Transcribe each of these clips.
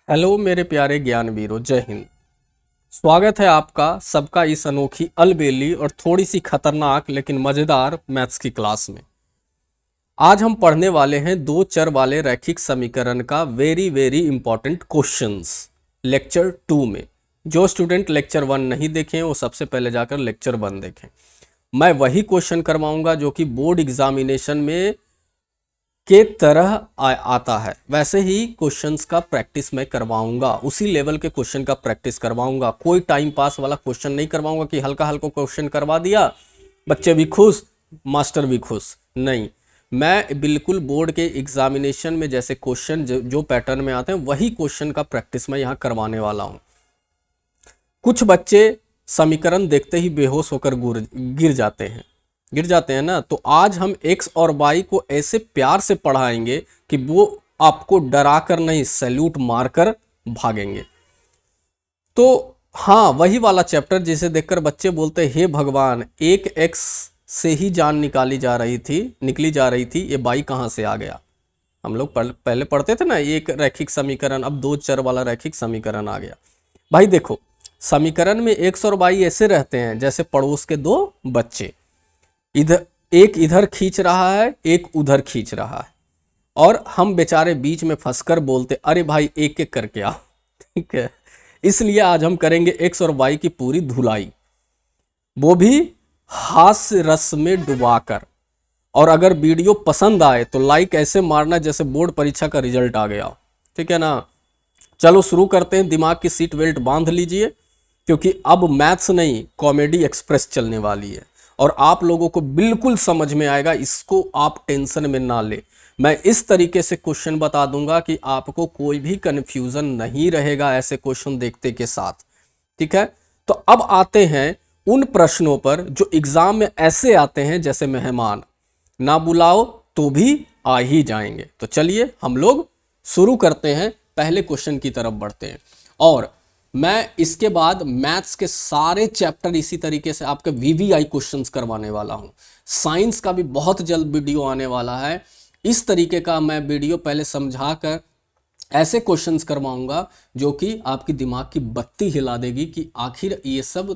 Hello मेरे प्यारे ज्ञानवीरों, जय हिंद। स्वागत है आपका सबका इस अनोखी अलबेली और थोड़ी सी खतरनाक लेकिन मज़ेदार मैथ्स की क्लास में। आज हम पढ़ने वाले हैं दो चर वाले रैखिक समीकरण का very very important questions lecture 2 में। जो स्टूडेंट लेक्चर 1 नहीं देखे वो सबसे पहले जाकर लेक्चर 1 देखें। मैं वही क्वेश्चन करवाऊंगा जो कि बोर्ड एग्जामिनेशन में के तरह आता है, वैसे ही क्वेश्चंस का प्रैक्टिस मैं करवाऊंगा, उसी लेवल के क्वेश्चन का प्रैक्टिस करवाऊंगा। कोई टाइम पास वाला क्वेश्चन नहीं करवाऊंगा कि हल्का हल्का क्वेश्चन करवा दिया, बच्चे भी खुश मास्टर भी खुश। नहीं, मैं बिल्कुल बोर्ड के एग्जामिनेशन में जैसे क्वेश्चन जो पैटर्न में आते हैं वही क्वेश्चन का प्रैक्टिस मैं यहाँ करवाने वाला हूँ। कुछ बच्चे समीकरण देखते ही बेहोश होकर गिर जाते हैं ना, तो आज हम x और y को ऐसे प्यार से पढ़ाएंगे कि वो आपको डरा कर नहीं, सैल्यूट मारकर भागेंगे। तो हाँ, वही वाला चैप्टर जिसे देखकर बच्चे बोलते हे भगवान, एक x से ही जान निकली जा रही थी, ये y कहाँ से आ गया। हम लोग पहले पढ़ते थे ना, एक रैखिक समीकरण, अब दो चर वाला रैखिक समीकरण आ गया। भाई देखो, समीकरण में x और y ऐसे रहते हैं जैसे पड़ोस के दो बच्चे, एक इधर खींच रहा है, एक उधर खींच रहा है, और हम बेचारे बीच में फंसकर बोलते अरे भाई एक एक करके आओ। ठीक है, इसलिए आज हम करेंगे x और y की पूरी धुलाई, वो भी हास्य रस में डुबाकर। और अगर वीडियो पसंद आए तो लाइक ऐसे मारना जैसे बोर्ड परीक्षा का रिजल्ट आ गया। ठीक है ना, चलो शुरू करते हैं। दिमाग की सीट बेल्ट बांध लीजिए, क्योंकि अब मैथ्स नहीं कॉमेडी एक्सप्रेस चलने वाली है और आप लोगों को बिल्कुल समझ में आएगा। इसको आप टेंशन में ना ले, मैं इस तरीके से क्वेश्चन बता दूंगा कि आपको कोई भी कंफ्यूजन नहीं रहेगा ऐसे क्वेश्चन देखते के साथ। ठीक है, तो अब आते हैं उन प्रश्नों पर जो एग्जाम में ऐसे आते हैं जैसे मेहमान, ना बुलाओ तो भी आ ही जाएंगे। तो चलिए हम लोग शुरू करते हैं, पहले क्वेश्चन की तरफ बढ़ते हैं। और मैं इसके बाद मैथ्स के सारे चैप्टर इसी तरीके से आपके वीवीआई क्वेश्चंस करवाने वाला हूं। साइंस का भी बहुत जल्द वीडियो आने वाला है। इस तरीके का मैं वीडियो पहले समझा कर ऐसे क्वेश्चंस करवाऊंगा जो कि आपकी दिमाग की बत्ती हिला देगी कि आखिर ये सब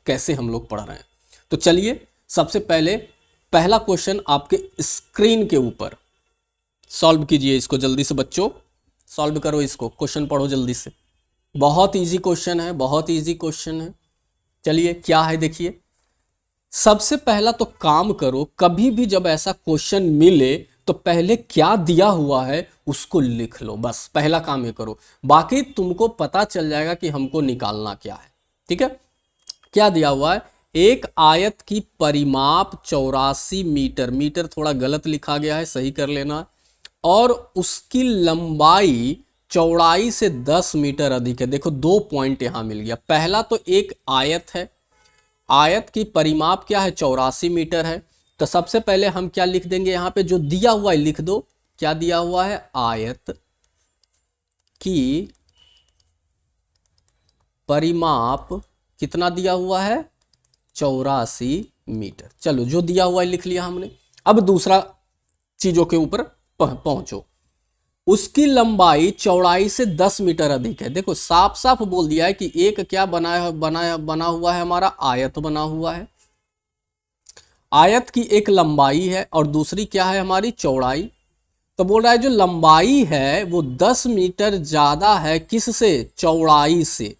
कैसे हम लोग पढ़ रहे हैं। तो चलिए सबसे पहले पहला क्वेश्चन आपके स्क्रीन के ऊपर सॉल्व कीजिए। इसको जल्दी से बच्चों सॉल्व करो, इसको क्वेश्चन पढ़ो जल्दी से। बहुत इजी क्वेश्चन है, बहुत इजी क्वेश्चन है। चलिए क्या है देखिए। सबसे पहला तो काम करो, कभी भी जब ऐसा क्वेश्चन मिले तो पहले क्या दिया हुआ है उसको लिख लो। बस पहला काम ये करो, बाकी तुमको पता चल जाएगा कि हमको निकालना क्या है। ठीक है, क्या दिया हुआ है, एक आयत की परिमाप 84 मीटर, मीटर थोड़ा गलत लिखा गया है, सही कर लेना, और उसकी लंबाई चौड़ाई से 10 मीटर अधिक है। देखो दो पॉइंट यहां मिल गया। पहला तो एक आयत है, आयत की परिमाप क्या है 84 मीटर है। तो सबसे पहले हम क्या लिख देंगे, यहां पे जो दिया हुआ है लिख दो। क्या दिया हुआ है, आयत की परिमाप कितना दिया हुआ है, 84 मीटर। चलो जो दिया हुआ है लिख लिया हमने। अब दूसरा चीजों के ऊपर पहुंचो। उसकी लंबाई चौड़ाई से 10 मीटर अधिक है। देखो साफ साफ बोल दिया है कि एक क्या बना हुआ है, हमारा आयत बना हुआ है। आयत की एक लंबाई है और दूसरी क्या है, हमारी चौड़ाई। तो बोल रहा है जो लंबाई है वो 10 मीटर ज्यादा है किससे, चौड़ाई से।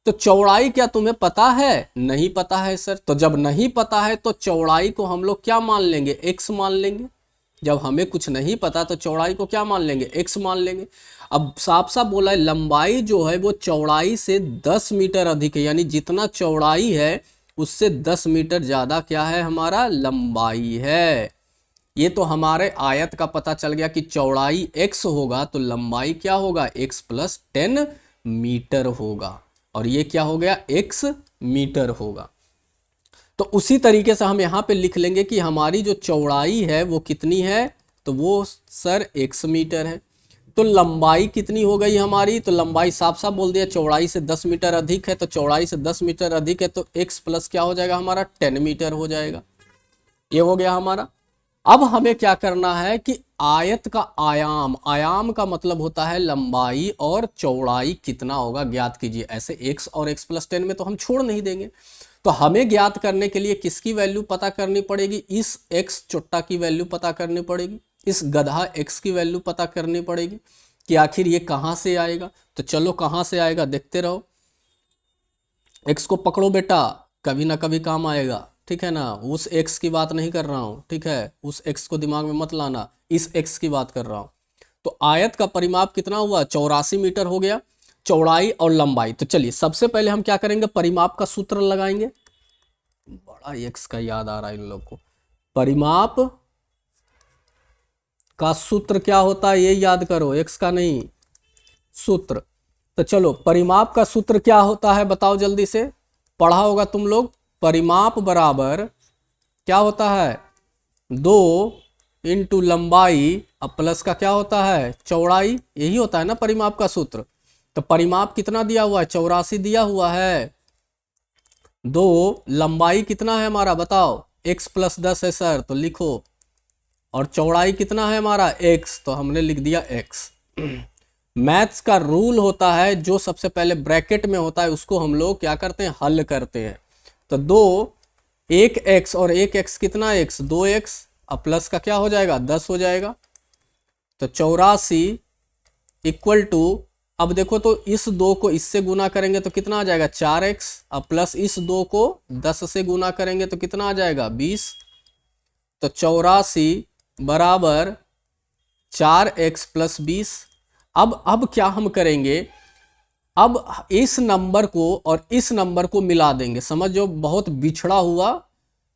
तो चौड़ाई क्या तुम्हें पता है, नहीं पता है सर। तो जब नहीं पता है तो चौड़ाई को हम लोग क्या मान लेंगे, x मान लेंगे। जब हमें कुछ नहीं पता तो चौड़ाई को क्या मान लेंगे, x मान लेंगे। अब साफ साफ बोला है लंबाई जो है वो चौड़ाई से 10 मीटर अधिक है, यानी जितना चौड़ाई है उससे 10 मीटर ज्यादा क्या है, हमारा लंबाई है। ये तो हमारे आयत का पता चल गया कि चौड़ाई x होगा तो लंबाई क्या होगा, x + 10 मीटर होगा, और ये क्या हो गया, x मीटर होगा। तो उसी तरीके से हम यहाँ पे लिख लेंगे कि हमारी जो चौड़ाई है वो कितनी है, तो वो सर x मीटर है। तो लंबाई कितनी हो गई हमारी, तो लंबाई साफ साफ बोल दिया चौड़ाई से 10 मीटर अधिक है। तो चौड़ाई से 10 मीटर अधिक है तो x प्लस क्या हो जाएगा, हमारा 10 मीटर हो जाएगा। ये हो गया हमारा। अब हमें क्या करना है कि आयत का आयाम, आयाम का मतलब होता है लंबाई और चौड़ाई कितना होगा ज्ञात कीजिए। ऐसे x और x + 10 में तो हम छोड़ नहीं देंगे। तो हमें ज्ञात करने के लिए किसकी वैल्यू पता करनी पड़ेगी? इस x चुट्टा की वैल्यू पता करनी पड़ेगी, इस गधा x की वैल्यू पता करनी पड़ेगी कि आखिर ये कहाँ से आएगा। तो चलो कहाँ से आएगा देखते रहो। x को पकड़ो बेटा, कभी ना कभी काम आएगा, ठीक है ना। उस x की बात नहीं कर रहा हूँ, ठीक है, उस x को दिमाग में मत लाना, इस x की बात कर रहा हूँ। तो आयत का परिमाप कितना हुआ? 84 मीटर हो गया, चौड़ाई और लंबाई। तो चलिए सबसे पहले हम क्या करेंगे? परिमाप का सूत्र लगाएंगे। बड़ा x का याद आ रहा है इन लोग को। परिमाप का सूत्र क्या होता है ये याद करो, x का नहीं, सूत्र। तो चलो परिमाप का सूत्र क्या होता है बताओ जल्दी से, पढ़ा होगा तुम लोग। परिमाप बराबर क्या होता है? 2 इंटू लंबाई अब प्लस का क्या होता है? चौड़ाई। यही होता है ना परिमाप का सूत्र। तो परिमाप कितना दिया हुआ है? 84 दिया हुआ है। 2 लंबाई कितना है हमारा बताओ? x + 10 है सर, तो लिखो। और चौड़ाई कितना है हमारा? x, तो हमने लिख दिया x। मैथ्स का रूल होता है जो सबसे पहले ब्रैकेट में होता है उसको हम लोग क्या करते हैं? हल करते हैं। तो 2 एक x और एक x कितना x? 2x, अब प्लस का क्या हो जाएगा? 10 हो जाएगा। तो 84 इक्वल टू, अब देखो तो इस 2 को इससे गुना करेंगे तो कितना आ जाएगा? 4x, अब प्लस इस 2 को 10 से गुना करेंगे तो कितना आ जाएगा? 20। तो 84 बराबर 4x + 20। अब क्या हम करेंगे? अब इस नंबर को और इस नंबर को मिला देंगे। समझो बहुत बिछड़ा हुआ,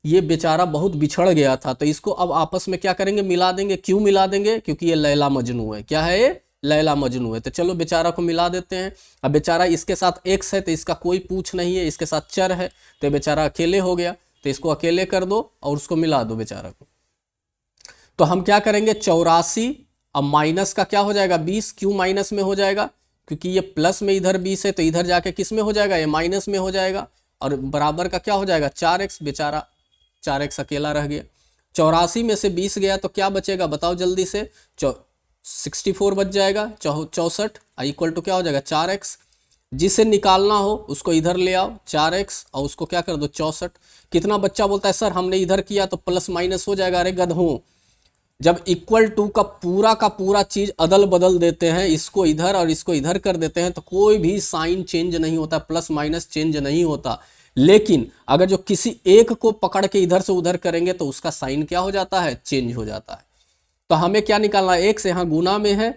ये बेचारा बहुत बिछड़ गया था, तो इसको अब आपस में क्या करेंगे? मिला देंगे। क्यों मिला देंगे? क्योंकि ये लैला मजनू है। क्या है ये? लैला मजनू है। तो चलो बेचारा को मिला देते हैं। अब बेचारा इसके साथ x है तो इसका कोई पूछ नहीं है, इसके साथ चर है तो बेचारा अकेले हो गया, तो इसको अकेले कर दो और उसको मिला दो बेचारा को। तो हम क्या करेंगे? 84, अब माइनस का क्या हो जाएगा? 20। क्यों माइनस में हो जाएगा? क्योंकि ये प्लस में इधर 20 है तो इधर जाके किस में हो जाएगा? ये माइनस में हो जाएगा। और बराबर का क्या हो जाएगा? 4x, बेचारा 4x अकेला रह गया। 84 में से 20 गया तो क्या बचेगा बताओ जल्दी से? 64 बच जाएगा। 64 इक्वल टू क्या हो जाएगा? 4x। जिसे निकालना हो उसको इधर ले आओ 4x और उसको क्या कर दो? 64। कितना बच्चा बोलता है सर हमने इधर किया तो प्लस माइनस हो जाएगा। अरे गधों, जब इक्वल टू का पूरा चीज अदल बदल देते हैं, इसको इधर और इसको इधर कर देते हैं तो कोई भी साइन चेंज नहीं होता, प्लस माइनस चेंज नहीं होता। लेकिन अगर जो किसी एक को पकड़ के इधर से उधर करेंगे तो उसका साइन क्या हो जाता है? चेंज हो जाता है। तो हमें क्या निकालना है? x यहाँ गुना में है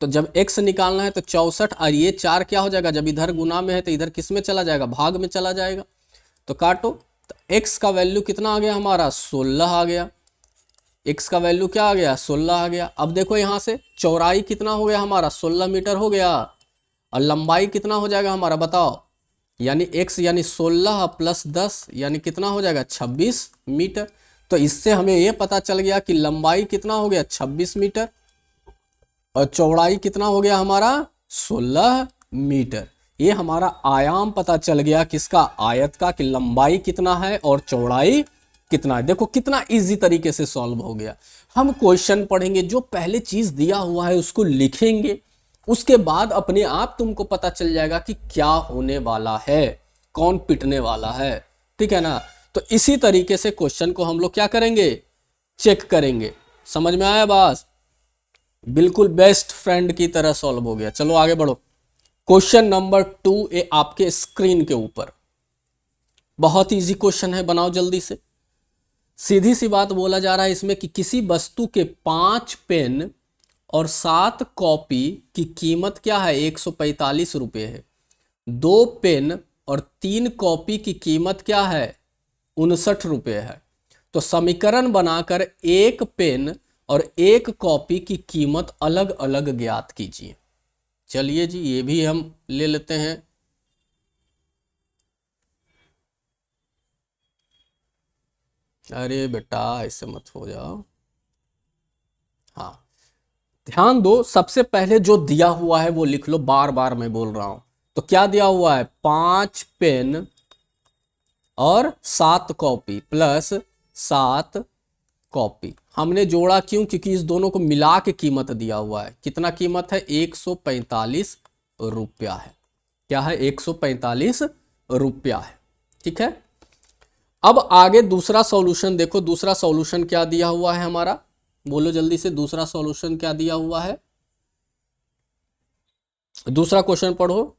तो जब x निकालना है तो 64 और ये 4 क्या हो जाएगा? जब इधर गुना में है तो इधर किस में चला जाएगा? भाग में चला जाएगा। तो काटो, तो x का वैल्यू कितना आ गया हमारा? 16 आ गया। x का वैल्यू क्या आ गया? 16 आ गया। अब देखो यहाँ से चौड़ाई कितना हो गया हमारा? 16 मीटर हो गया। और लंबाई कितना हो जाएगा हमारा बताओ? यानी x यानी 16 + 10 यानी कितना हो जाएगा? 26 मीटर। तो इससे हमें ये पता चल गया कि लंबाई कितना हो गया? 26 मीटर और चौड़ाई कितना हो गया हमारा? 16 मीटर। ये हमारा आयाम पता चल गया किसका? आयत का, कि लंबाई कितना है और चौड़ाई कितना है। देखो कितना इजी तरीके से सॉल्व हो गया। हम क्वेश्चन पढ़ेंगे, जो पहले चीज दिया हुआ है उसको लिखेंगे, उसके बाद अपने आप तुमको पता चल जाएगा कि क्या होने वाला है, कौन पिटने वाला है, ठीक है ना। तो इसी तरीके से क्वेश्चन को हम लोग क्या करेंगे? चेक करेंगे। समझ में आया बात? बिल्कुल बेस्ट फ्रेंड की तरह सॉल्व हो गया। चलो आगे बढ़ो। क्वेश्चन नंबर 2 ए आपके स्क्रीन के ऊपर, बहुत इजी क्वेश्चन है, बनाओ जल्दी से। सीधी सी बात बोला जा रहा है इसमें कि किसी वस्तु के 5 पेन और 7 कॉपी की कीमत क्या है? 145 रुपये है। 2 पेन और 3 कॉपी की कीमत क्या है? 59 रुपये है। तो समीकरण बनाकर एक पेन और एक कॉपी की कीमत अलग अलग ज्ञात कीजिए। चलिए जी, ये भी हम ले लेते हैं। अरे बेटा ऐसे मत हो जाओ। हाँ, ध्यान दो, सबसे पहले जो दिया हुआ है वो लिख लो, बार बार मैं बोल रहा हूं। तो क्या दिया हुआ है? 5 पेन और 7 कॉपी प्लस 7 कॉपी। हमने जोड़ा क्यों? क्योंकि इस दोनों को मिला के कीमत दिया हुआ है। कितना कीमत है? 145 रुपया है। क्या है? 145 रुपया है। ठीक है, अब आगे दूसरा सॉल्यूशन देखो। दूसरा सॉल्यूशन क्या दिया हुआ है हमारा? बोलो जल्दी से, दूसरा सॉल्यूशन क्या दिया हुआ है? दूसरा क्वेश्चन पढ़ो।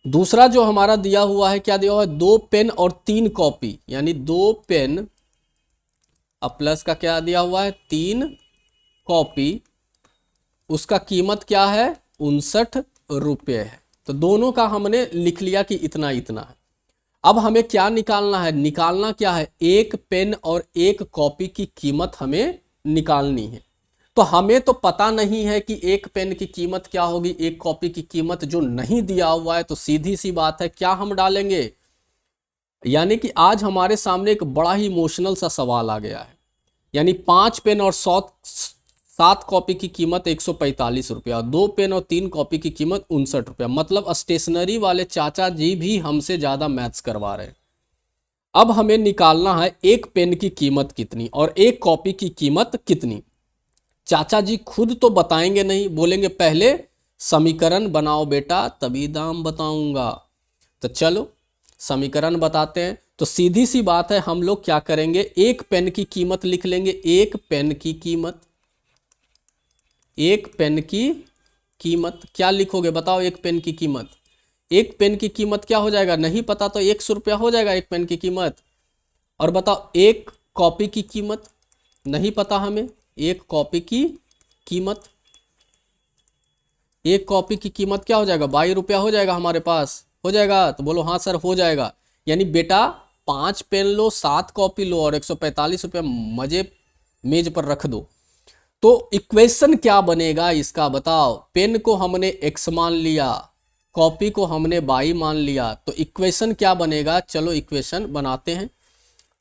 दूसरा जो हमारा दिया हुआ है, क्या दिया हुआ है? 2 पेन और 3 कॉपी, यानी 2 पेन अब प्लस का क्या दिया हुआ है? 3 कॉपी। उसका कीमत क्या है? 59 रुपये है। तो दोनों का हमने लिख लिया कि इतना इतना है। अब हमें क्या निकालना है? निकालना क्या है? एक पेन और एक कॉपी की कीमत हमें निकालनी है। तो हमें तो पता नहीं है कि एक पेन की कीमत क्या होगी, एक कॉपी की कीमत जो नहीं दिया हुआ है। तो सीधी सी बात है, क्या हम डालेंगे? यानी कि आज हमारे सामने एक बड़ा ही इमोशनल सा सवाल आ गया है। यानी 5 पेन और 7 कॉपी की कीमत 145 रुपया, 2 पेन और 3 कॉपी की कीमत 59 रुपया। मतलब स्टेशनरी वाले चाचा जी भी हमसे ज़्यादा मैथ्स करवा रहे हैं। अब हमें निकालना है एक पेन की कीमत कितनी और एक कॉपी की कीमत कितनी। चाचा जी खुद तो बताएंगे नहीं, बोलेंगे पहले समीकरण बनाओ बेटा तभी दाम बताऊंगा। तो चलो समीकरण बताते हैं। तो सीधी सी बात है, हम लोग क्या करेंगे? एक पेन की कीमत लिख लेंगे। एक पेन की कीमत, एक पेन की कीमत क्या लिखोगे? बताओ। एक पेन की कीमत, एक पेन की कीमत क्या हो जाएगा? नहीं पता तो 100 रुपया हो जाएगा एक पेन की कीमत। और बताओ एक कॉपी की कीमत, नहीं पता हमें। एक कॉपी की कीमत, एक कॉपी की कीमत क्या हो जाएगा? 22 रुपया हो जाएगा हमारे पास। हो जाएगा? तो बोलो हाँ सर हो जाएगा। यानी बेटा 5 पेन लो, 7 कॉपी लो और 145 रुपया मजे मेज पर रख दो। तो इक्वेशन क्या बनेगा इसका? बताओ। पेन को हमने x मान लिया, कॉपी को हमने y मान लिया, तो इक्वेशन क्या बनेगा? चलो इक्वेशन बनाते हैं।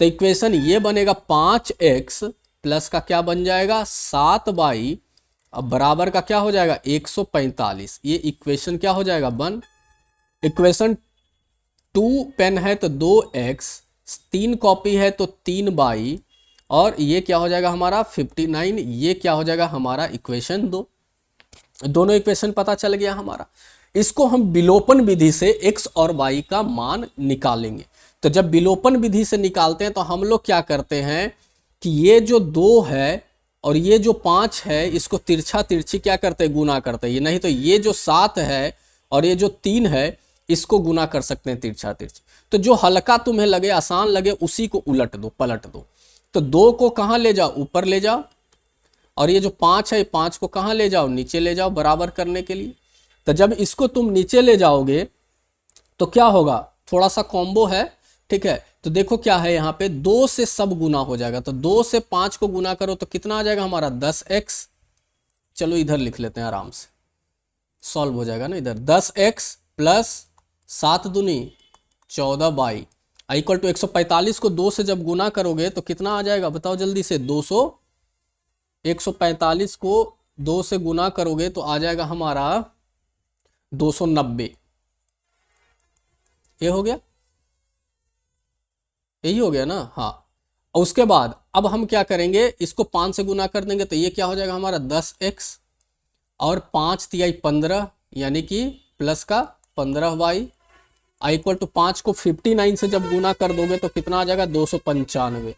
तो इक्वेशन ये बनेगा 5x प्लस का क्या बन जाएगा? 7y, अब बराबर का क्या हो जाएगा? 145। ये इक्वेशन क्या हो जाएगा? 1। इक्वेशन 2 पेन है तो 2x, 3 कॉपी है तो 3y, और ये क्या हो जाएगा हमारा? 59। ये क्या हो जाएगा हमारा? इक्वेशन 2। दोनों इक्वेशन पता चल गया हमारा। इसको हम विलोपन विधि से x और y का मान निकालेंगे। तो जब विलोपन विधि से निकालते हैं तो हम लोग क्या करते हैं कि ये जो 2 है और ये जो 5 है, इसको तिरछा तिरछी क्या करते हैं? गुना करते हैं। ये नहीं तो ये जो 7 है और ये जो 3 है, इसको गुना कर सकते हैं तिरछा तिरछी। तो जो हल्का तुम्हें लगे, आसान लगे, उसी को उलट दो, पलट दो। तो 2 को कहाँ ले जाओ? ऊपर ले जाओ। और ये जो 5 है, 5 को कहाँ ले जाओ? नीचे ले जाओ, बराबर करने के लिए। तो जब इसको तुम नीचे ले जाओगे तो क्या होगा? थोड़ा सा कॉम्बो है, ठीक है। तो देखो क्या है यहाँ पे, 2 से सब गुना हो जाएगा। तो 2 से 5 को गुना करो तो कितना आ जाएगा हमारा? 10x। चलो इधर लिख लेते हैं, आराम से सॉल्व हो जाएगा ना। इधर 10x प्लस 7 दूनी 14y इक्वल टू 145 को 2 से जब गुना करोगे तो कितना आ जाएगा? बताओ जल्दी से। 145 को 2 से गुना करोगे तो आ जाएगा हमारा 290। ये हो गया, यही हो गया ना? हाँ। और उसके बाद अब हम क्या करेंगे? इसको 5 से गुना कर देंगे तो ये क्या हो जाएगा हमारा? 10x और 5 तिहाई 15, यानी कि प्लस का 15y इक्वल टू 5 को 59 से जब गुना कर दोगे तो कितना आ जाएगा? 295।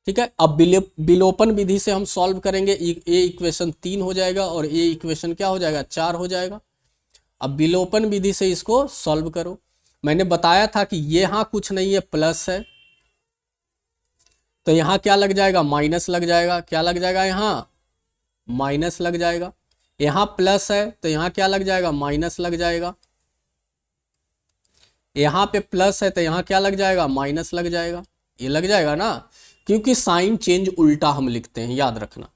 ठीक है। अब विलोपन विधि से हम सॉल्व करेंगे। ए इक्वेशन 3 हो जाएगा और ए इक्वेशन क्या हो जाएगा? 4 हो जाएगा। अब विलोपन विधि से इसको सॉल्व करो। मैंने बताया था कि यहाँ कुछ नहीं है, प्लस है, तो यहाँ क्या लग जाएगा? माइनस लग जाएगा। क्या लग जाएगा? यहाँ माइनस लग जाएगा। यहाँ प्लस है तो यहाँ क्या लग जाएगा? माइनस लग जाएगा। यहाँ पे प्लस है तो यहाँ क्या लग जाएगा? माइनस लग जाएगा। ये लग जाएगा ना, क्योंकि साइन चेंज उल्टा हम लिखते हैं, याद रखना।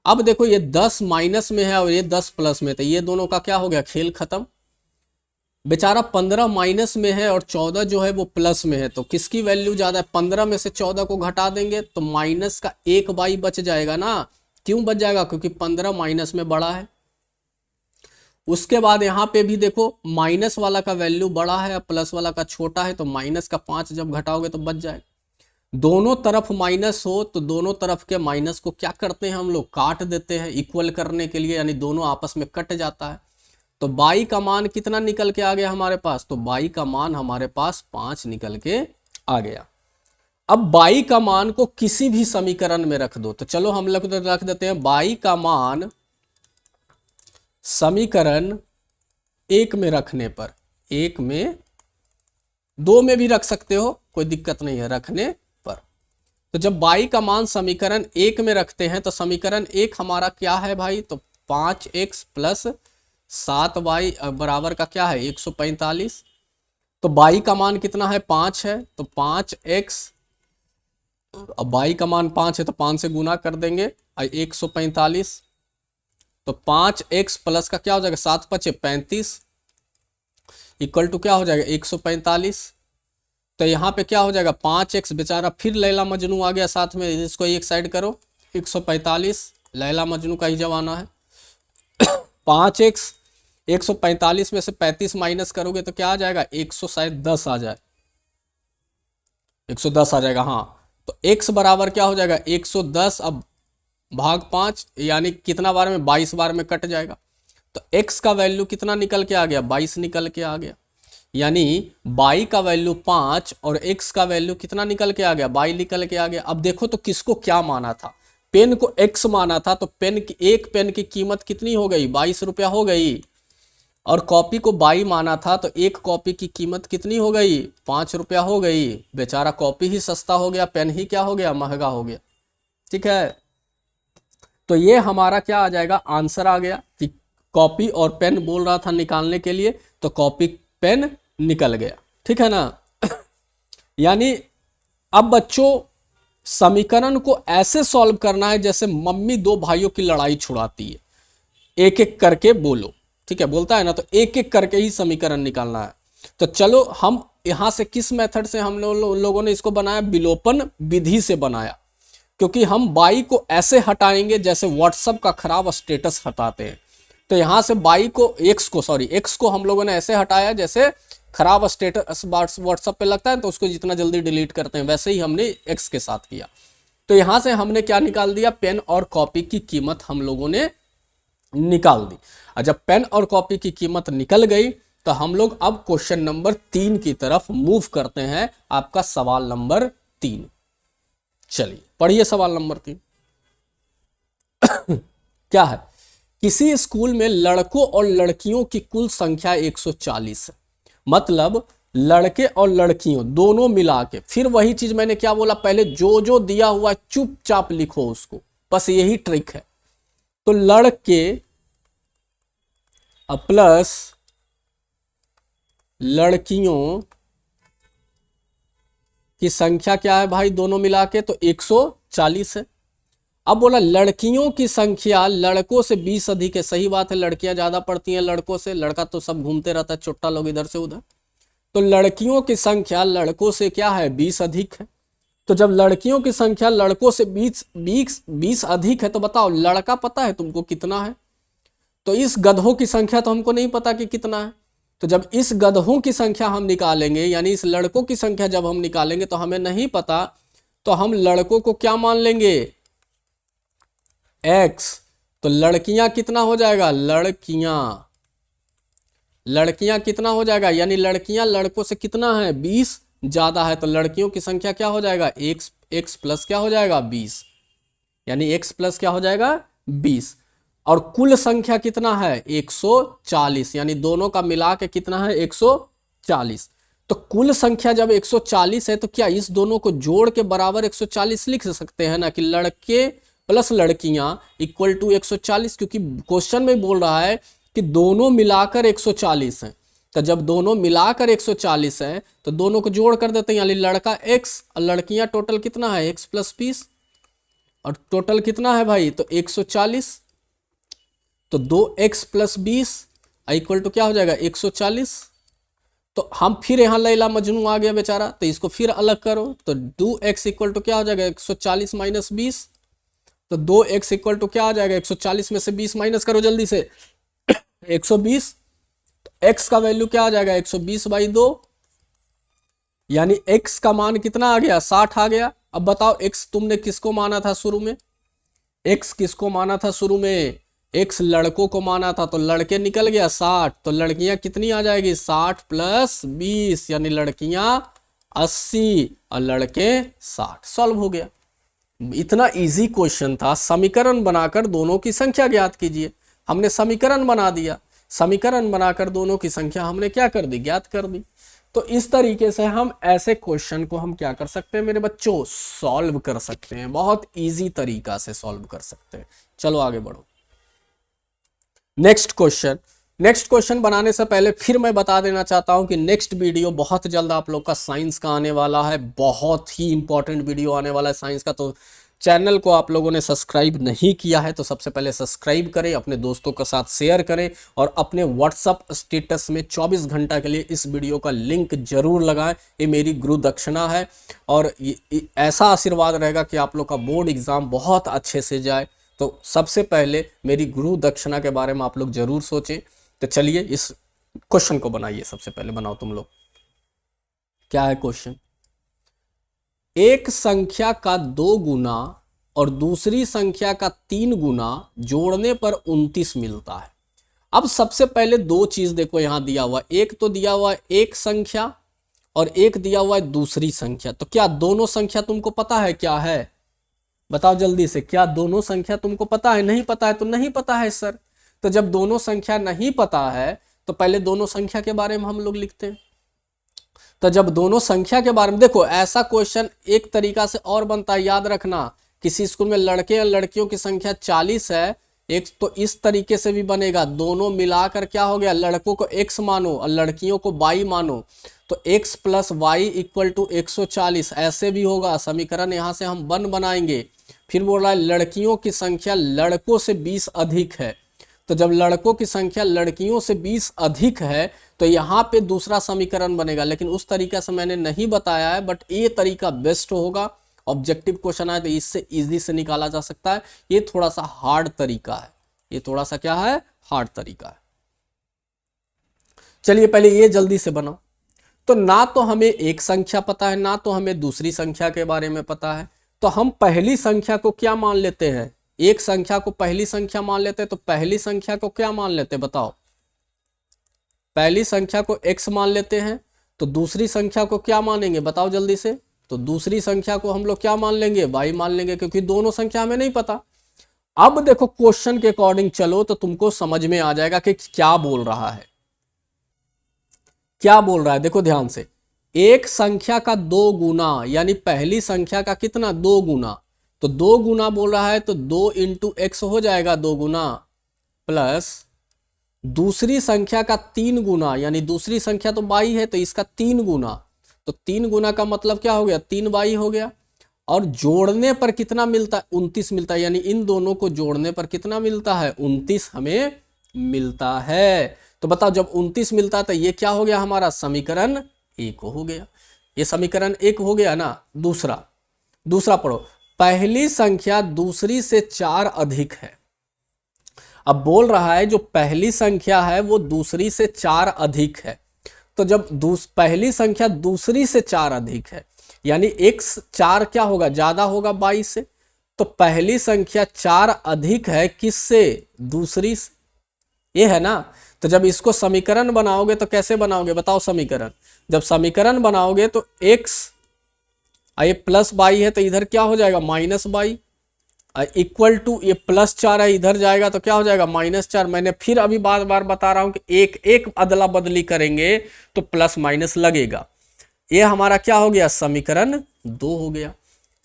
अब देखो ये 10 माइनस में है और ये 10 प्लस में, तो ये दोनों का क्या हो गया? खेल खत्म। बेचारा 15 माइनस में है और 14 जो है वो प्लस में है, तो किसकी वैल्यू ज्यादा है? 15 में से 14 को घटा देंगे तो माइनस का 1y बच जाएगा ना। क्यों बच जाएगा? क्योंकि 15 माइनस में बड़ा है। उसके बाद यहाँ पे भी देखो माइनस वाला का वैल्यू बड़ा है और प्लस वाला का छोटा है, तो माइनस का 5 जब घटाओगे तो बच जाएगा। दोनों तरफ माइनस हो तो दोनों तरफ के माइनस को क्या करते हैं हम लोग, काट देते हैं इक्वल करने के लिए, यानी दोनों आपस में कट जाता है। तो बाई का मान कितना निकल के आ गया हमारे पास, तो बाई का मान हमारे पास 5 निकल के आ गया। अब बाई का मान को किसी भी समीकरण में रख दो, तो चलो हम लोग रख देते हैं बाई का मान समीकरण 1 में रखने पर, 1 में 2 में भी रख सकते हो, कोई दिक्कत नहीं है रखने पर। तो जब बाई का मान समीकरण 1 में रखते हैं तो समीकरण 1 हमारा क्या है भाई, तो 5x प्लस 7y बराबर का क्या है 145। तो बाई का मान कितना है 5 है, तो 5x, अब बाई का मान 5 है तो 5 से गुना कर देंगे 145। तो 5x प्लस का क्या हो जाएगा 7 पचे 35 इक्वल टू क्या हो जाएगा 145। तो यहाँ पे क्या हो जाएगा 5x, बेचारा फिर लैला मजनू आ गया साथ में, इसको एक साइड करो 145, लैला मजनू का ही जमाना है। 5x 145 में से 35 माइनस करोगे तो क्या आ जाएगा 110 आ जाए, 110 आ जाएगा। हाँ तो x बराबर क्या हो जाएगा 110, अब भाग 5 यानी कितना बार में 22 बार में कट जाएगा। तो x का वैल्यू कितना निकल के आ गया 22 निकल के आ गया, यानी बाई का वैल्यू 5 और x का वैल्यू कितना निकल के आ गया 22 निकल के आ गया। अब देखो तो किसको क्या माना था, पेन को x माना था, तो पेन की एक पेन की कीमत कितनी हो गई 22 रुपया हो गई, और कॉपी को 22 माना था तो एक कॉपी की कीमत कितनी हो गई 5 रुपया हो गई। बेचारा कॉपी ही सस्ता हो गया, पेन ही क्या हो गया महंगा हो गया। ठीक है, तो ये हमारा क्या आ जाएगा आंसर आ गया कि कॉपी और पेन बोल रहा था निकालने के लिए, तो कॉपी पेन निकल गया। ठीक है ना। यानी अब बच्चों समीकरण को ऐसे सॉल्व करना है जैसे मम्मी दो भाइयों की लड़ाई छुड़ाती है, एक एक करके बोलो। ठीक है, बोलता है ना, तो एक एक करके ही समीकरण निकालना है। तो चलो हम यहां से किस मेथड से हम लोगों ने इसको बनाया, विलोपन विधि से बनाया, क्योंकि हम बाई को ऐसे हटाएंगे जैसे व्हाट्सएप का खराब स्टेटस हटाते हैं। तो यहां से बाई को एक्स को हम लोगों ने ऐसे हटाया जैसे खराब स्टेटस व्हाट्सएप पे लगता है तो उसको जितना जल्दी डिलीट करते हैं, वैसे ही हमने एक्स के साथ किया। तो यहां से हमने क्या निकाल दिया, पेन और कॉपी की कीमत हम लोगों ने निकाल दी। और जब पेन और कॉपी की कीमत निकल गई तो हम लोग अब क्वेश्चन नंबर 3 की तरफ मूव करते हैं। आपका सवाल नंबर 3, चलिए पढ़िए सवाल नंबर 3। क्या है, किसी स्कूल में लड़कों और लड़कियों की कुल संख्या 140 है, मतलब लड़के और लड़कियों दोनों मिला के, फिर वही चीज मैंने क्या बोला पहले, जो जो दिया हुआ चुपचाप लिखो उसको, बस यही ट्रिक है। तो लड़के प्लस लड़कियों की संख्या क्या है भाई दोनों मिला के, तो 140 है। अब बोला लड़कियों की संख्या लड़कों से 20 अधिक है, सही बात है, लड़कियां ज्यादा पढ़ती हैं लड़कों से, लड़का तो सब घूमते रहता है चुट्टा लोग इधर से उधर। तो लड़कियों की संख्या लड़कों से क्या है 20 अधिक है। तो जब लड़कियों की संख्या लड़कों से 20 अधिक है तो बताओ लड़का पता है तुमको कितना है, तो इस गधों की संख्या तो हमको नहीं पता कि कितना है। तो जब इस गधों की संख्या हम निकालेंगे, यानी इस लड़कों की संख्या जब हम निकालेंगे तो हमें नहीं पता, तो हम लड़कों को क्या मान लेंगे x। तो लड़कियां कितना हो जाएगा, लड़कियां कितना हो जाएगा, यानी लड़कियां लड़कों से कितना है 20 ज्यादा है, तो लड़कियों की संख्या क्या हो जाएगा x प्लस क्या हो जाएगा 20, यानी x प्लस क्या हो जाएगा 20। और कुल संख्या कितना है 140, यानी दोनों का मिला के कितना है 140। तो कुल संख्या जब 140 है तो क्या इस दोनों को जोड़ के बराबर 140 लिख सकते हैं ना, कि लड़के प्लस लड़कियां इक्वल टू 140, क्योंकि क्वेश्चन में बोल रहा है कि दोनों मिलाकर 140 हैं। तो जब दोनों मिलाकर 140 है तो दोनों को जोड़ कर देते हैं, यानी लड़का x और लड़कियां टोटल कितना है x प्लस 20, और टोटल कितना है भाई तो 140। तो 2x प्लस 20 इक्वल टू क्या हो जाएगा 140। तो हम फिर यहाँ लैला मजनू आ गया बेचारा, तो इसको फिर अलग करो, तो 2x इक्वल टू क्या हो जाएगा 140 माइनस 20। तो 2x इक्वल टू क्या आ जाएगा 140 में से 20 माइनस करो जल्दी से, 120, तो x का वैल्यू क्या आ जाएगा 120/2, यानी x का मान कितना आ गया 60 आ गया। अब बताओ x तुमने किसको माना था शुरू में, x किसको माना था शुरू में, x लड़कों को माना था, तो लड़के निकल गया 60, तो लड़कियां कितनी आ जाएगी 60 + 20, यानी लड़कियां 80 और लड़के 60। सॉल्व हो गया। इतना इजी क्वेश्चन था। समीकरण बनाकर दोनों की संख्या ज्ञात कीजिए। हमने समीकरण बना दिया, समीकरण बनाकर दोनों की संख्या हमने क्या कर दी, ज्ञात कर दी। तो इस तरीके से हम ऐसे क्वेश्चन को हम क्या कर सकते हैं मेरे बच्चों, सॉल्व कर सकते हैं, बहुत इजी तरीका से सॉल्व कर सकते हैं। चलो आगे बढ़ो। नेक्स्ट क्वेश्चन बनाने से पहले फिर मैं बता देना चाहता हूं कि नेक्स्ट वीडियो बहुत जल्द आप लोग का साइंस का आने वाला है, बहुत ही इंपॉर्टेंट वीडियो आने वाला है साइंस का। तो चैनल को आप लोगों ने सब्सक्राइब नहीं किया है तो सबसे पहले सब्सक्राइब करें, अपने दोस्तों के साथ शेयर करें और अपने व्हाट्सअप स्टेटस में 24 घंटा के लिए इस वीडियो का लिंक जरूर लगाएं। ये मेरी गुरु दक्षिणा है और ऐसा आशीर्वाद रहेगा कि आप लोग का बोर्ड एग्जाम बहुत अच्छे से जाए। तो सबसे पहले मेरी गुरु दक्षिणा के बारे में आप लोग जरूर सोचें। तो चलिए इस क्वेश्चन को बनाइए, सबसे पहले बनाओ तुम लोग। क्या है क्वेश्चन, एक संख्या का 2 गुना और दूसरी संख्या का 3 गुना जोड़ने पर 29 मिलता है। अब सबसे पहले दो चीज देखो यहां दिया हुआ, एक तो दिया हुआ है एक संख्या और एक दिया हुआ है दूसरी संख्या। तो क्या दोनों संख्या तुमको पता है क्या है, बताओ जल्दी से, क्या दोनों संख्या तुमको पता है? नहीं पता है तो नहीं पता है सर। तो जब दोनों संख्या नहीं पता है तो पहले दोनों संख्या के बारे में हम लोग लिखते हैं। तो जब दोनों संख्या के बारे में देखो, ऐसा क्वेश्चन एक तरीका से और बनता है, याद रखना। किसी स्कूल में लड़के या लड़कियों की संख्या 40 है, एक तो इस तरीके से भी बनेगा, दोनों मिलाकर क्या हो गया, लड़कों को x मानो और लड़कियों को y मानो, तो x + y = 140, ऐसे भी होगा। समीकरण यहां से हम बनाएंगे। फिर बोल रहा है लड़कियों की संख्या लड़कों से 20 अधिक है, तो जब लड़कों की संख्या लड़कियों से 20 अधिक है तो यहाँ पे दूसरा समीकरण बनेगा, लेकिन उस तरीका से मैंने नहीं बताया है, बट ये तरीका बेस्ट होगा। ऑब्जेक्टिव क्वेश्चन आए तो इससे इजी से निकाला जा सकता है। ये थोड़ा सा हार्ड तरीका है, ये थोड़ा सा क्या है, हार्ड तरीका है। चलिए पहले ये जल्दी से बनाओ। तो ना तो हमें एक संख्या पता है, ना तो हमें दूसरी संख्या के बारे में पता है, तो हम पहली संख्या को क्या मान लेते हैं, एक संख्या को पहली संख्या मान लेते हैं। तो पहली संख्या को क्या मान लेते हैं बताओ, पहली संख्या को x मान लेते हैं। तो दूसरी संख्या को क्या मानेंगे बताओ जल्दी से, तो दूसरी संख्या को हम लोग क्या मान लेंगे, y मान लेंगे, क्योंकि दोनों संख्या हमें नहीं पता। अब देखो क्वेश्चन के अकॉर्डिंग चलो तो तुमको समझ में आ जाएगा कि क्या बोल रहा है, क्या बोल रहा है। देखो ध्यान से, एक संख्या का 2 गुना, यानी पहली संख्या का कितना 2 गुना, तो 2 गुना बोल रहा है तो 2 × x हो जाएगा 2 गुना, प्लस दूसरी संख्या का 3 गुना, यानी दूसरी संख्या तो y है तो इसका 3 गुना, तो 3 गुना का मतलब क्या हो गया 3y हो गया। और जोड़ने पर कितना मिलता है 29 मिलता है, यानी इन दोनों को जोड़ने पर कितना मिलता है 29 हमें मिलता है। तो बताओ जब 29 मिलता है तो ये क्या हो गया हमारा समीकरण 1 हो गया, ये समीकरण 1 हो गया ना। दूसरा पढ़ो, पहली संख्या दूसरी से 4 अधिक है। अब बोल रहा है जो पहली संख्या है वो दूसरी से 4 अधिक है, तो जब पहली संख्या दूसरी से 4 अधिक है यानी x 4 क्या होगा ज्यादा होगा 22 से, तो पहली संख्या 4 अधिक है किससे, दूसरी से, ये है ना। तो जब इसको समीकरण बनाओगे तो कैसे बनाओगे बताओ समीकरण, जब समीकरण बनाओगे तो x ये प्लस y है तो इधर क्या हो जाएगा -y, इक्वल टू ये +4 है इधर जाएगा तो क्या हो जाएगा -4। मैंने फिर अभी बार बार बता रहा हूं कि एक अदला बदली करेंगे तो प्लस माइनस लगेगा। ये हमारा क्या हो गया समीकरण 2 हो गया।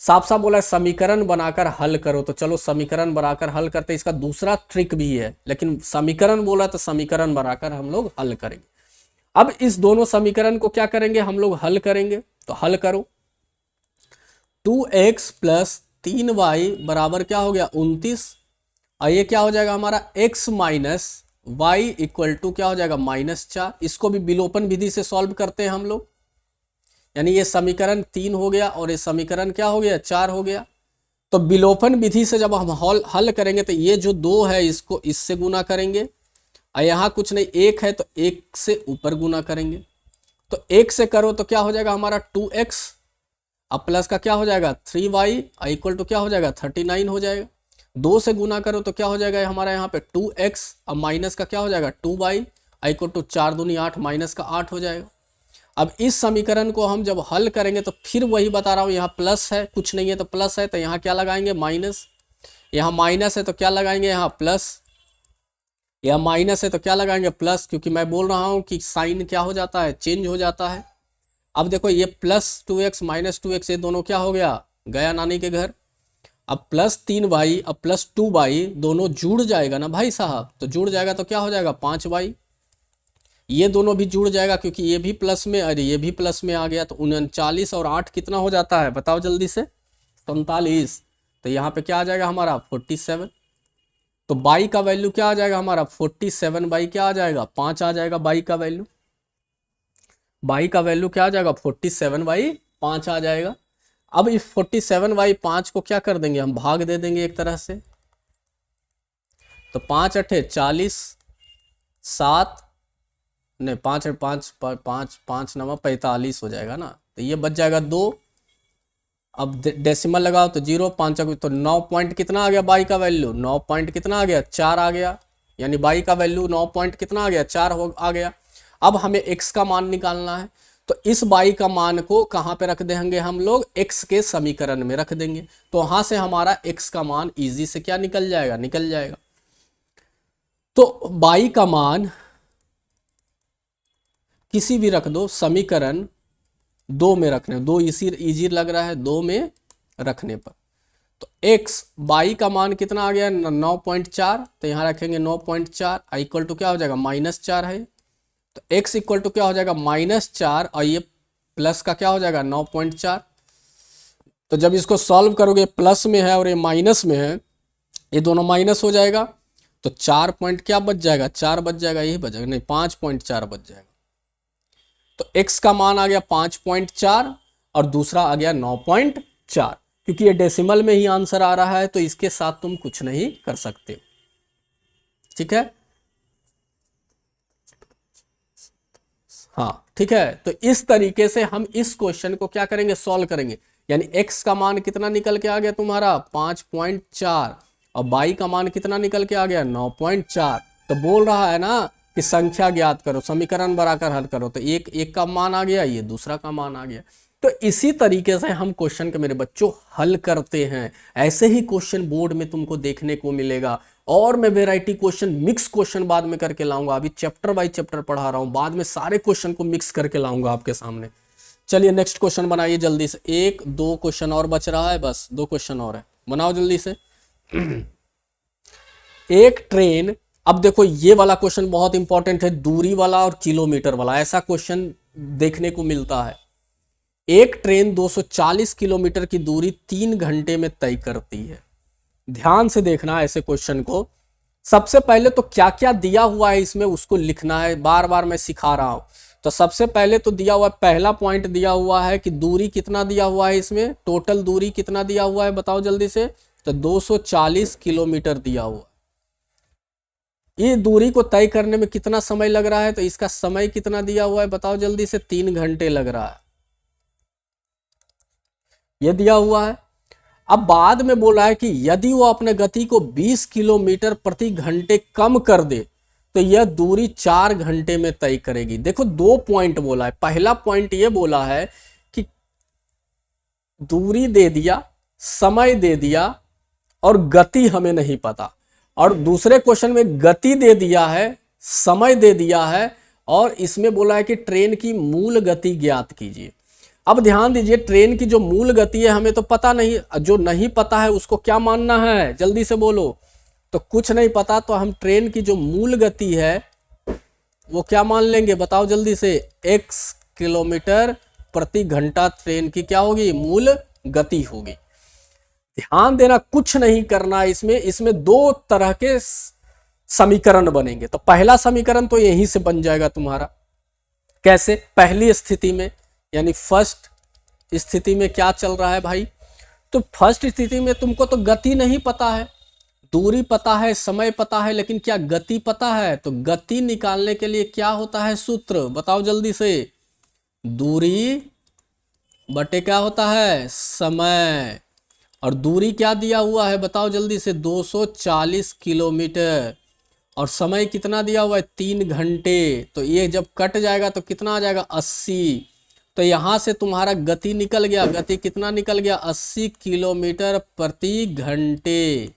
साफ साफ बोला समीकरण बनाकर हल करो, तो चलो समीकरण बनाकर हल करते। इसका दूसरा ट्रिक भी है, लेकिन समीकरण बोला तो समीकरण बनाकर हम लोग हल करेंगे। अब इस दोनों समीकरण को क्या करेंगे हम लोग हल करेंगे, तो हल करो। 2x + 3y बराबर क्या हो गया 29, और ये क्या हो जाएगा हमारा x - y = क्या हो जाएगा -4। इसको भी विलोपन विधि से सॉल्व करते हैं हम लोग, यानी ये समीकरण 3 हो गया और ये समीकरण क्या हो गया 4 हो गया। तो विलोपन विधि से जब हम हल करेंगे तो ये जो 2 है इसको इससे गुना करेंगे, और यहाँ कुछ नहीं, एक है तो एक से ऊपर गुना करेंगे, तो एक से करो तो क्या हो जाएगा हमारा 2x, अब प्लस का क्या हो जाएगा 3y इक्वल टू क्या हो जाएगा 39 हो जाएगा। 2 से गुना करो तो क्या हो जाएगा हमारा यहाँ पे 2x, अब माइनस का क्या हो जाएगा 2y इक्वल टू 4 दूनी 8 माइनस का 8 हो जाएगा। अब इस समीकरण को हम जब हल करेंगे तो फिर वही बता रहा हूँ, यहाँ प्लस है, कुछ नहीं है तो प्लस है, तो यहाँ क्या लगाएंगे माइनस, यहाँ माइनस है तो क्या लगाएंगे यहाँ प्लस, यहाँ माइनस है तो क्या लगाएंगे प्लस, क्योंकि मैं बोल रहा हूँ कि साइन क्या हो जाता है चेंज हो जाता है। अब देखो ये प्लस 2x माइनस 2x ये दोनों क्या हो गया नानी के घर। अब प्लस 3y अब प्लस 2y दोनों जुड़ जाएगा ना भाई साहब, तो जुड़ जाएगा तो क्या हो जाएगा 5y, ये दोनों भी जुड़ जाएगा क्योंकि ये भी प्लस में अरे ये भी प्लस में आ गया, तो 39 और 8 कितना हो जाता है बताओ जल्दी से 47, तो यहाँ पे क्या आ जाएगा हमारा 47। तो बाई का वैल्यू क्या आ जाएगा हमारा 47 बाई क्या आ जाएगा 5 आ जाएगा, बाई का वैल्यू क्या आ जाएगा 47 बाई 5 आ जाएगा। अब इस 47 बाई 5 को क्या कर देंगे हम भाग दे देंगे एक तरह से, तो 5 अठे 40, 7 नहीं 5 5 5 5 नवा 45 हो जाएगा ना, तो ये बच जाएगा 2। अब डेसिमल लगाओ तो 0 5 तो 9 पॉइंट कितना आ गया बाई का वैल्यू, 9 पॉइंट कितना आ गया 4 आ गया, यानी बाई का वैल्यू 9 पॉइंट कितना आ गया 4 आ गया। अब हमें x का मान निकालना है, तो इस बाई का मान को कहाँ पे रख देंगे हम लोग x के समीकरण में रख देंगे, तो वहां से हमारा x का मान इजी से क्या निकल जाएगा। तो बाई का मान किसी भी रख दो, समीकरण 2 में रखने, 2 इजी लग रहा है 2 में रखने पर, तो x बाई का मान कितना आ गया 9.4, तो यहाँ रखेंगे 9.4 इक्वल टू क्या हो जाएगा -4 है, तो x इक्वल टू क्या हो जाएगा -4 और ये प्लस का क्या हो जाएगा 9.4। तो जब इसको सॉल्व करोगे प्लस में है और ये माइनस में है, ये दोनों माइनस हो जाएगा, तो 4 पॉइंट क्या बच जाएगा 4 बच जाएगा, यही बच जाएगा नहीं 5.4 बच जाएगा। तो x का मान आ गया 5.4 और दूसरा आ गया 9.4, क्योंकि ये डेसिमल में ही आंसर आ रहा है तो इसके साथ तुम कुछ नहीं कर सकते, ठीक है। हाँ ठीक है, तो इस तरीके से हम इस क्वेश्चन को क्या करेंगे सॉल्व करेंगे, यानी x का मान कितना निकल के आ गया तुम्हारा 5.4 और बाई का मान कितना निकल के आ गया 9.4। तो बोल रहा है ना कि संख्या ज्ञात करो, समीकरण बनाकर हल करो, तो एक का मान आ गया, ये दूसरा का मान आ गया। तो इसी तरीके से हम क्वेश्चन के मेरे बच्चों हल करते हैं, ऐसे ही क्वेश्चन बोर्ड में तुमको देखने को मिलेगा। और मैं वैरायटी क्वेश्चन मिक्स क्वेश्चन बाद में करके लाऊंगा, अभी चैप्टर बाय चैप्टर पढ़ा रहा हूं, बाद में सारे क्वेश्चन को मिक्स करके लाऊंगा आपके सामने। चलिए नेक्स्ट क्वेश्चन बनाइए जल्दी से, 1-2 क्वेश्चन और बच रहा है, बस 2 क्वेश्चन और है, बनाओ जल्दी से। एक ट्रेन, अब देखो ये वाला क्वेश्चन बहुत इंपॉर्टेंट है, दूरी वाला और किलोमीटर वाला, ऐसा क्वेश्चन देखने को मिलता है। एक ट्रेन 240 किलोमीटर की दूरी 3 घंटे में तय करती है। ध्यान से देखना ऐसे क्वेश्चन को, सबसे पहले तो क्या क्या दिया हुआ है इसमें उसको लिखना है, बार बार मैं सिखा रहा हूं। तो सबसे पहले तो दिया हुआ, पहला पॉइंट दिया हुआ है कि दूरी कितना दिया हुआ है, इसमें टोटल दूरी कितना दिया हुआ है बताओ जल्दी से, तो 240 किलोमीटर दिया हुआ। ये दूरी को तय करने में कितना समय लग रहा है, तो इसका समय कितना दिया हुआ है बताओ जल्दी से, 3 घंटे लग रहा है, ये दिया हुआ है। अब बाद में बोला है कि यदि वो अपने गति को 20 किलोमीटर प्रति घंटे कम कर दे तो यह दूरी 4 घंटे में तय करेगी। देखो 2 पॉइंट बोला है, पहला पॉइंट ये बोला है कि दूरी दे दिया, समय दे दिया और गति हमें नहीं पता, और दूसरे क्वेश्चन में गति दे दिया है, समय दे दिया है, और इसमें बोला है कि ट्रेन की मूल गति ज्ञात कीजिए। अब ध्यान दीजिए, ट्रेन की जो मूल गति है हमें तो पता नहीं, जो नहीं पता है उसको क्या मानना है जल्दी से बोलो, तो कुछ नहीं पता, तो हम ट्रेन की जो मूल गति है वो क्या मान लेंगे बताओ जल्दी से, x किलोमीटर प्रति घंटा ट्रेन की क्या होगी मूल गति होगी। ध्यान देना, कुछ नहीं करना इसमें 2 तरह के समीकरण बनेंगे। तो पहला समीकरण तो यहीं से बन जाएगा तुम्हारा, कैसे, पहली स्थिति में यानी फर्स्ट स्थिति में क्या चल रहा है भाई, तो फर्स्ट स्थिति में तुमको तो गति नहीं पता है, दूरी पता है, समय पता है, लेकिन क्या गति पता है? तो गति निकालने के लिए क्या होता है सूत्र, बताओ जल्दी से। दूरी बटे क्या होता है, समय। और दूरी क्या दिया हुआ है बताओ जल्दी से, 240 किलोमीटर। और समय कितना दिया हुआ है, 3 घंटे। तो ये जब कट जाएगा तो कितना आ जाएगा, 80। तो यहां से तुम्हारा गति निकल गया, गति कितना निकल गया, 80 किलोमीटर प्रति घंटे।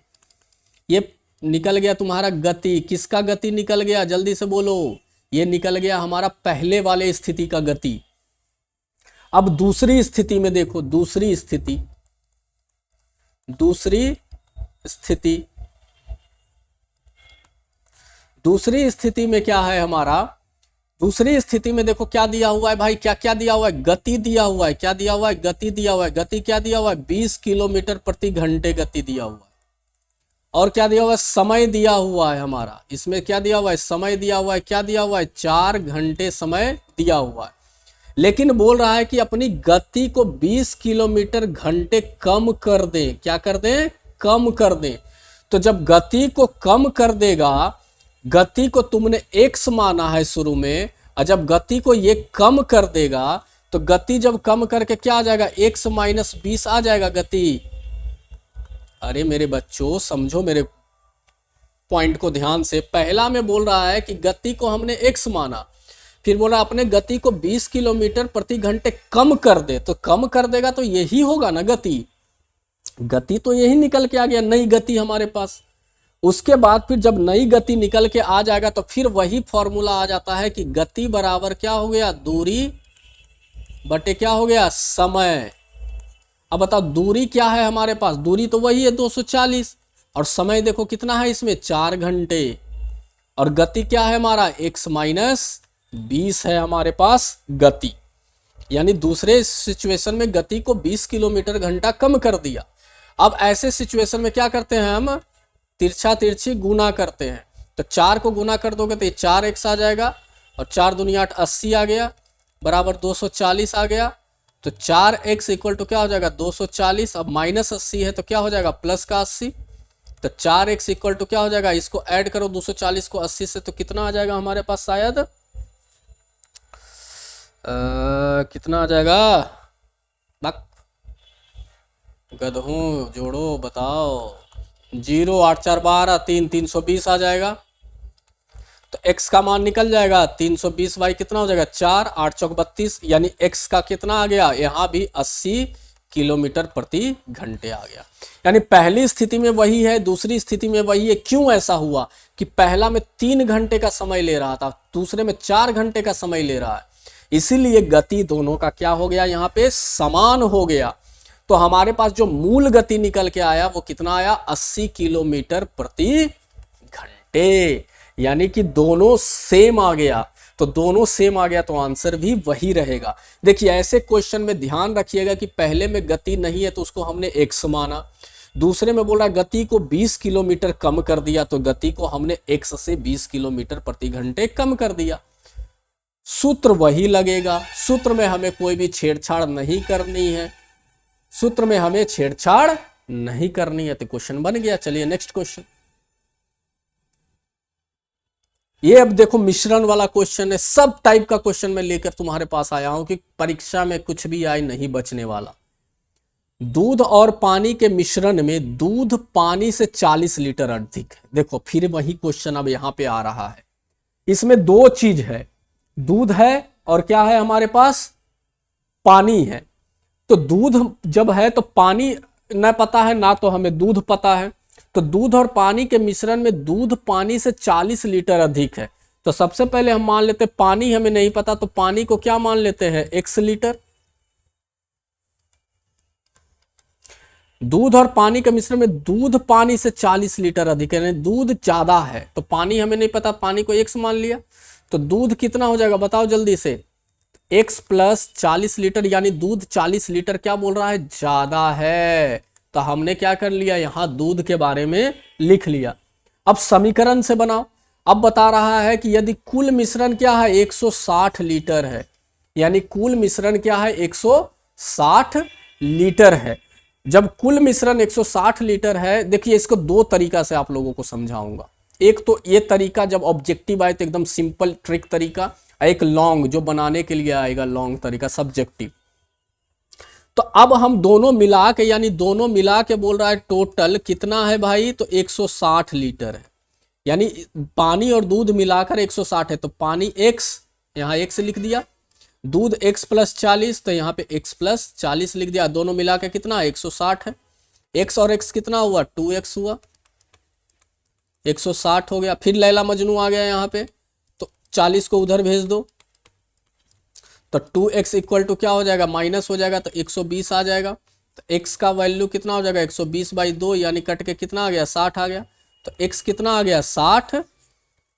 ये निकल गया तुम्हारा गति। किसका गति निकल गया, जल्दी से बोलो। ये निकल गया हमारा पहले वाले स्थिति का गति। अब दूसरी स्थिति में देखो, दूसरी स्थिति में क्या है हमारा, दूसरी स्थिति में देखो क्या दिया हुआ है भाई, क्या क्या दिया हुआ है, गति दिया हुआ है। क्या दिया हुआ है, गति दिया हुआ है। गति क्या दिया हुआ है, 20 किलोमीटर प्रति घंटे गति दिया हुआ है। और क्या दिया हुआ है, समय दिया हुआ है हमारा। इसमें क्या दिया हुआ है, समय दिया हुआ है। क्या दिया हुआ है, 4 घंटे समय दिया हुआ है। लेकिन बोल रहा है कि अपनी गति को 20 किलोमीटर घंटे कम कर दें। क्या कर दें, कम कर दें। तो जब गति को कम कर देगा, गति को तुमने x माना है शुरू में, और जब गति को ये कम कर देगा तो गति जब कम करके क्या आ जाएगा, x माइनस 20 आ जाएगा गति। अरे मेरे बच्चों समझो मेरे पॉइंट को ध्यान से। पहला में बोल रहा है कि गति को हमने x माना, फिर बोला अपने गति को 20 किलोमीटर प्रति घंटे कम कर दे। तो कम कर देगा तो यही होगा ना गति। गति तो यही निकल के आ गया, नई गति हमारे पास। उसके बाद फिर जब नई गति निकल के आ जाएगा तो फिर वही फॉर्मूला आ जाता है कि गति बराबर क्या हो गया, दूरी बटे क्या हो गया, समय। अब बताओ दूरी क्या है हमारे पास, दूरी तो वही है 240, और समय देखो कितना है इसमें, 4 घंटे। और गति क्या है हमारा, x माइनस 20 है हमारे पास गति। यानी दूसरे सिचुएशन में गति को 20 किलोमीटर घंटा कम कर दिया। अब ऐसे सिचुएशन में क्या करते हैं हम, तिरछा तिरछी गुना करते हैं। तो 4 को गुना कर दोगे तो ये 4x आ जाएगा, और 4 दूनी 8, 80 आ गया, बराबर 240 आ गया। तो 4x इक्वल टू क्या हो जाएगा, 240। अब माइनस 80 है तो क्या हो जाएगा, प्लस का 80। तो 4x इक्वल टू क्या हो जाएगा, इसको ऐड करो 240 को 80 से, तो कितना आ जाएगा हमारे पास, शायद कितना आ जाएगा, गधों जोड़ो बताओ। 0 8 4 12 3 320 आ जाएगा। तो x का मान निकल जाएगा 320 बाई कितना हो जाएगा, 4 8 चौक 32। यानी x का कितना आ गया, यहाँ भी 80 किलोमीटर प्रति घंटे आ गया। यानी पहली स्थिति में वही है, दूसरी स्थिति में वही है। क्यों ऐसा हुआ कि पहला में 3 घंटे का समय ले रहा था, दूसरे में 4 घंटे का समय ले रहा है। इसीलिए गति दोनों का क्या हो गया, यहाँ पे समान हो गया। तो हमारे पास जो मूल गति निकल के आया वो कितना आया, 80 किलोमीटर प्रति घंटे। यानी कि दोनों सेम आ गया। तो दोनों सेम आ गया तो आंसर भी वही रहेगा। देखिए ऐसे क्वेश्चन में ध्यान रखिएगा कि पहले में गति नहीं है तो उसको हमने x माना, दूसरे में बोल रहा गति को 20 किलोमीटर कम कर दिया तो गति को हमने x से 20 किलोमीटर प्रति घंटे कम कर दिया। सूत्र वही लगेगा, सूत्र में हमें कोई भी छेड़छाड़ नहीं करनी है, सूत्र में हमें छेड़छाड़ नहीं करनी है। तो क्वेश्चन बन गया। चलिए नेक्स्ट क्वेश्चन। ये अब देखो मिश्रण वाला क्वेश्चन है। सब टाइप का क्वेश्चन मैं लेकर तुम्हारे पास आया हूं कि परीक्षा में कुछ भी आए नहीं बचने वाला। दूध और पानी के मिश्रण में दूध पानी से 40 लीटर अधिक है। देखो फिर वही क्वेश्चन अब यहां पे आ रहा है। इसमें दो चीज है, दूध है और क्या है हमारे पास, पानी है। तो दूध जब है तो पानी न पता है, ना तो हमें दूध पता है। तो दूध और पानी के मिश्रण में दूध पानी से 40 लीटर अधिक है। तो सबसे पहले हम मान लेते पानी हमें नहीं पता, तो पानी को क्या मान लेते हैं, x लीटर। दूध और पानी के मिश्रण में दूध पानी से 40 लीटर अधिक है, दूध ज्यादा है। तो पानी हमें नहीं पता, पानी को x मान लिया। तो दूध कितना हो जाएगा बताओ जल्दी से, x प्लस 40 लीटर, यानी दूध 40 लीटर क्या बोल रहा है, ज्यादा है। तो हमने क्या कर लिया, यहां दूध के बारे में लिख लिया। अब समीकरण से बनाओ। अब बता रहा है कि यदि कुल मिश्रण क्या है, 160 लीटर है, यानी कुल मिश्रण क्या है, 160 लीटर है। जब कुल मिश्रण 160 लीटर है, देखिए इसको दो तरीका से आप लोगों को समझाऊंगा। एक तो ये तरीका जब ऑब्जेक्टिव आए तो एकदम सिंपल ट्रिक तरीका, एक लॉन्ग जो बनाने के लिए आएगा लॉन्ग तरीका सब्जेक्टिव। तो अब हम दोनों मिला के, यानी दोनों मिला के बोल रहा है टोटल कितना है भाई, तो 160 लीटर है। यानी पानी और दूध मिलाकर 160 है, तो पानी x, यहाँ x लिख दिया, दूध x प्लस 40, तो यहाँ पे x प्लस 40 लिख दिया। दोनों मिला के कितना 160 है। x और x कितना हुआ, 2x हुआ, 160 हो गया। फिर लैला मजनू आ गया यहाँ पे, तो 40 को उधर भेज दो, तो 2x इक्वल टू क्या हो जाएगा, माइनस हो जाएगा, तो 120 आ जाएगा। तो x का वैल्यू कितना हो जाएगा, 120/2, यानी कट के कितना आ गया, 60 आ गया। तो x कितना आ गया, 60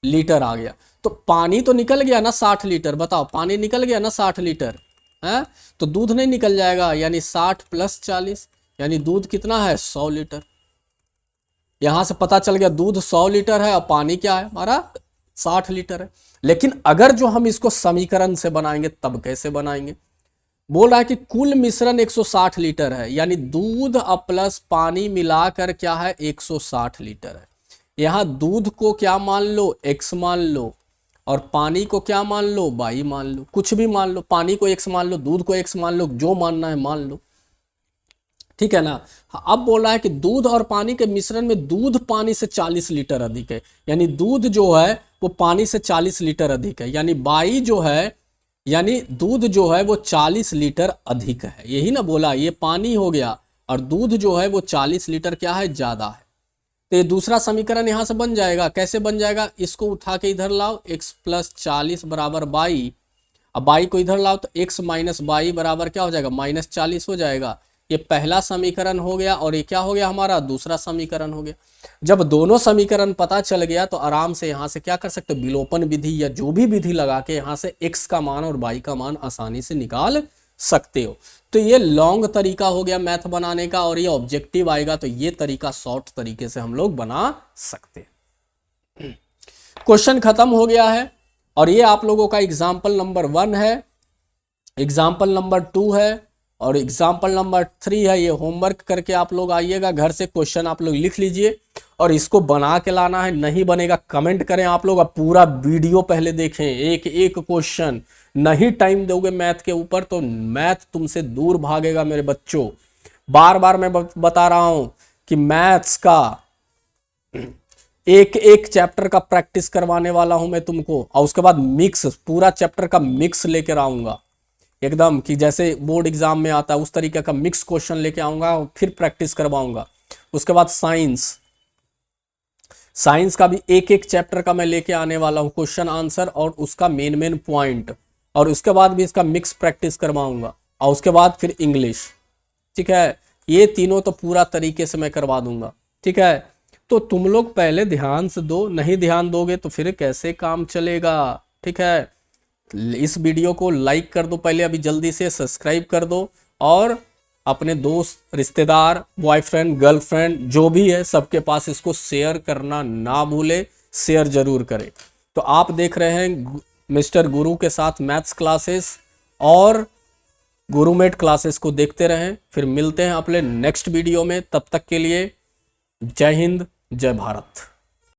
लीटर आ गया। तो पानी तो निकल गया ना 60 लीटर, बताओ पानी निकल गया ना 60 लीटर है, तो दूध नहीं निकल जाएगा, यानी 60 प्लस 40, यानी दूध कितना है, 100 लीटर। यहां से पता चल गया दूध 100 लीटर है और पानी क्या है हमारा, 60 लीटर है। लेकिन अगर जो हम इसको समीकरण से बनाएंगे तब कैसे बनाएंगे, बोल रहा है कि कुल मिश्रण 160 लीटर है, यानी दूध प्लस पानी मिलाकर क्या है, 160 लीटर है। यहां दूध को क्या मान लो, x मान लो, और पानी को क्या मान लो, y मान लो, कुछ भी मान लो, पानी को x मान लो, दूध को x मान लो, जो मानना है मान लो, ठीक है ना। अब बोल रहा है कि दूध और पानी के मिश्रण में दूध पानी से 40 लीटर अधिक है, यानी दूध जो है वो पानी से 40 लीटर अधिक है, यानी बाई जो है, यानी दूध जो है वो 40 लीटर अधिक है। यही ना बोला, ये पानी हो गया और दूध जो है वो 40 लीटर क्या है, ज्यादा है। तो ये दूसरा समीकरण यहां से बन जाएगा। कैसे बन जाएगा, इसको उठा के इधर लाओ, x प्लस 40 बराबर बाई, अब बाई को इधर लाओ तो x माइनस बाई बराबर क्या हो जाएगा, माइनस 40 हो जाएगा। ये पहला समीकरण हो गया, और ये क्या हो गया हमारा, दूसरा समीकरण हो गया। जब दोनों समीकरण पता चल गया तो आराम से यहां से क्या कर सकते हो, विलोपन विधि या जो भी विधि लगा के यहां से x का मान और y का मान आसानी से निकाल सकते हो। तो ये लॉन्ग तरीका हो गया मैथ बनाने का, और ये ऑब्जेक्टिव आएगा तो ये तरीका शॉर्ट तरीके से हम लोग बना सकते हैं। क्वेश्चन खत्म हो गया है, और ये आप लोगों का एग्जाम्पल नंबर 1 है, एग्जाम्पल नंबर 2 है, और एग्जाम्पल नंबर 3 है। ये होमवर्क करके आप लोग आइएगा, घर से क्वेश्चन आप लोग लिख लीजिए और इसको बना के लाना है। नहीं बनेगा कमेंट करें आप लोग, अब पूरा वीडियो पहले देखें, एक एक क्वेश्चन। नहीं टाइम दोगे मैथ के ऊपर तो मैथ तुमसे दूर भागेगा मेरे बच्चों। बार बार मैं बता रहा हूं कि मैथ्स का एक एक चैप्टर का प्रैक्टिस करवाने वाला हूं मैं तुमको, और उसके बाद मिक्स, पूरा चैप्टर का मिक्स लेकर आऊंगा एकदम, कि जैसे बोर्ड एग्जाम में आता है उस तरीके का मिक्स क्वेश्चन लेके आऊंगा, फिर प्रैक्टिस करवाऊंगा। उसके बाद साइंस का भी एक एक चैप्टर का मैं लेके आने वाला हूं, क्वेश्चन आंसर और उसका मेन पॉइंट, और उसके बाद भी इसका मिक्स प्रैक्टिस करवाऊंगा, और उसके बाद फिर इंग्लिश, ठीक है। ये तीनों तो पूरा तरीके से मैं करवा दूंगा, ठीक है। तो तुम लोग पहले ध्यान से दो, नहीं ध्यान दोगे तो फिर कैसे काम चलेगा, ठीक है। इस वीडियो को लाइक कर दो पहले, अभी जल्दी से सब्सक्राइब कर दो, और अपने दोस्त, रिश्तेदार, बॉयफ्रेंड, गर्लफ्रेंड जो भी है सबके पास इसको शेयर करना ना भूले, शेयर जरूर करें। तो आप देख रहे हैं मिस्टर गुरु के साथ मैथ्स क्लासेस, और गुरुमेट क्लासेस को देखते रहें। फिर मिलते हैं अपने नेक्स्ट वीडियो में, तब तक के लिए जय हिंद, जय भारत।